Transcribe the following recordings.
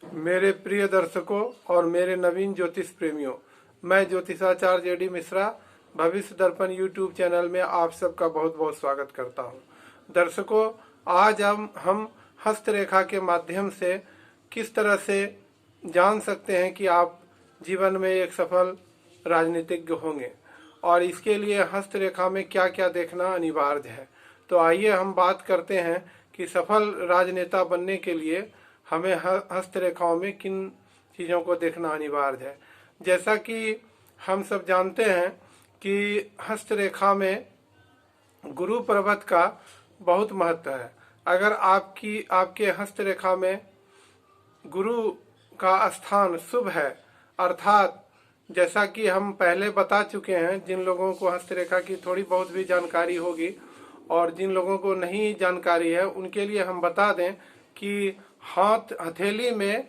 मेरे प्रिय दर्शकों और मेरे नवीन ज्योतिष प्रेमियों, मैं ज्योतिषाचार्य जेडी मिश्रा भविष्य दर्पण यूट्यूब चैनल में आप सबका बहुत बहुत स्वागत करता हूं। दर्शकों, आज हम हस्तरेखा के माध्यम से किस तरह से जान सकते हैं कि आप जीवन में एक सफल राजनीतिज्ञ होंगे और इसके लिए हस्तरेखा में क्या क्या देखना अनिवार्य है। तो आइए हम बात करते हैं कि सफल राजनेता बनने के लिए हमें हस्तरेखाओं में किन चीज़ों को देखना अनिवार्य है। जैसा कि हम सब जानते हैं कि हस्तरेखा में गुरु पर्वत का बहुत महत्व है। अगर आपके हस्तरेखा में गुरु का स्थान शुभ है, अर्थात जैसा कि हम पहले बता चुके हैं, जिन लोगों को हस्तरेखा की थोड़ी बहुत भी जानकारी होगी और जिन लोगों को नहीं जानकारी है उनके लिए हम बता दें कि हथेली में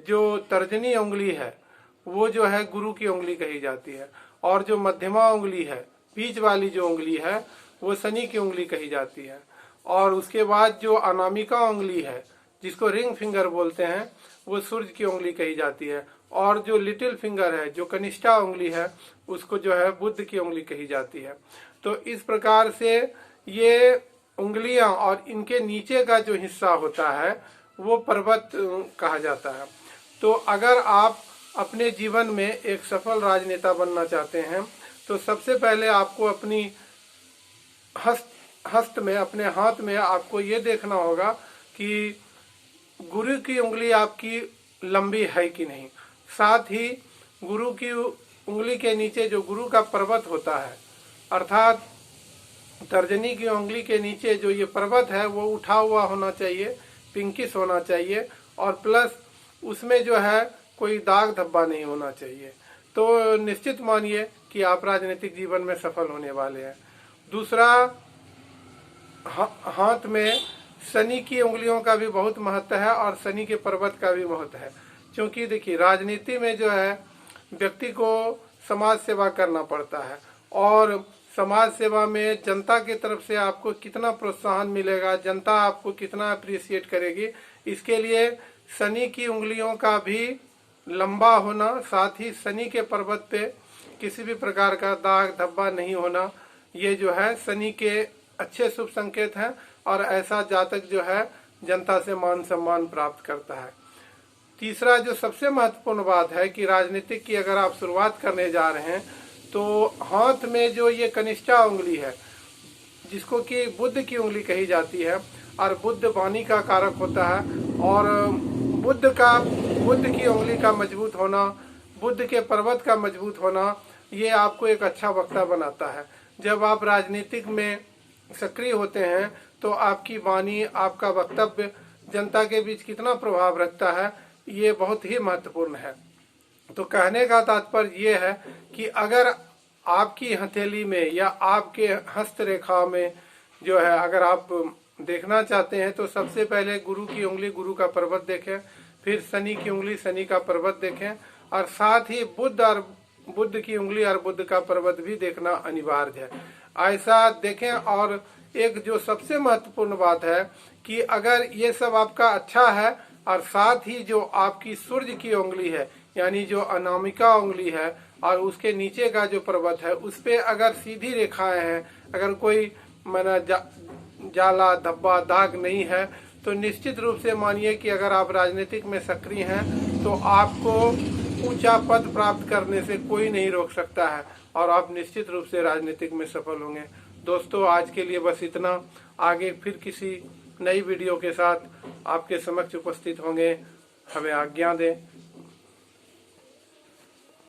जो तर्जनी उंगली है वो जो है गुरु की उंगली कही जाती है, और जो मध्यमा उंगली है, बीच वाली जो उंगली है, वो शनि की उंगली कही जाती है। और उसके बाद जो अनामिका उंगली है, जिसको रिंग फिंगर बोलते हैं, वो सूर्य की उंगली कही जाती है। और जो लिटिल फिंगर है, जो कनिष्ठा उंगली है, उसको जो है बुध की उंगली कही जाती है। तो इस प्रकार से ये उंगलियां और इनके नीचे का जो हिस्सा होता है वो पर्वत कहा जाता है। तो अगर आप अपने जीवन में एक सफल राजनेता बनना चाहते हैं तो सबसे पहले आपको अपनी हस्त में, अपने हाथ में आपको ये देखना होगा कि गुरु की उंगली आपकी लंबी है कि नहीं। साथ ही गुरु की उंगली के नीचे जो गुरु का पर्वत होता है, अर्थात तर्जनी की उंगली के नीचे जो ये पर्वत है वो उठा हुआ होना चाहिए, पिंकिश होना चाहिए, और प्लस उसमें जो है कोई दाग धब्बा नहीं होना चाहिए। तो निश्चित मानिए कि आप राजनीतिक जीवन में सफल होने वाले हैं। दूसरा, हाथ में शनि की उंगलियों का भी बहुत महत्व है और शनि के पर्वत का भी महत्व है। क्योंकि देखिए, राजनीति में जो है व्यक्ति को समाज सेवा करना पड़ता है, और समाज सेवा में जनता की तरफ से आपको कितना प्रोत्साहन मिलेगा, जनता आपको कितना अप्रिशिएट करेगी, इसके लिए शनि की उंगलियों का भी लंबा होना, साथ ही शनि के पर्वत पे किसी भी प्रकार का दाग धब्बा नहीं होना, ये जो है शनि के अच्छे शुभ संकेत हैं, और ऐसा जातक जो है जनता से मान सम्मान प्राप्त करता है। तीसरा, जो सबसे महत्वपूर्ण बात है कि राजनीतिक की अगर आप शुरुआत करने जा रहे हैं तो हाथ में जो ये कनिष्ठा उंगली है, जिसको कि बुध की उंगली कही जाती है, और बुध वाणी का कारक होता है, और बुध की उंगली का मजबूत होना, बुध के पर्वत का मजबूत होना, ये आपको एक अच्छा वक्ता बनाता है। जब आप राजनीतिक में सक्रिय होते हैं तो आपकी वाणी, आपका वक्तव्य जनता के बीच कितना प्रभाव रखता है, ये बहुत ही महत्वपूर्ण है। तो कहने का तात्पर्य ये है कि अगर आपकी हथेली में या आपके हस्तरेखा में जो है, अगर आप देखना चाहते हैं तो सबसे पहले गुरु की उंगली, गुरु का पर्वत देखें, फिर शनि की उंगली, शनि का पर्वत देखें, और साथ ही बुध की उंगली और बुध का पर्वत भी देखना अनिवार्य है। ऐसा देखें। और एक जो सबसे महत्वपूर्ण बात है कि अगर ये सब आपका अच्छा है, और साथ ही जो आपकी सूर्य की उंगली है, यानी जो अनामिका उंगली है, और उसके नीचे का जो पर्वत है, उस पे अगर सीधी रेखाएं हैं, अगर कोई जाला धब्बा दाग नहीं है, तो निश्चित रूप से मानिए कि अगर आप राजनीतिक में सक्रिय हैं तो आपको ऊंचा पद प्राप्त करने से कोई नहीं रोक सकता है, और आप निश्चित रूप से राजनीतिक में सफल होंगे। दोस्तों, आज के लिए बस इतना। आगे फिर किसी नई वीडियो के साथ आपके समक्ष उपस्थित होंगे। हमें आज्ञा दें।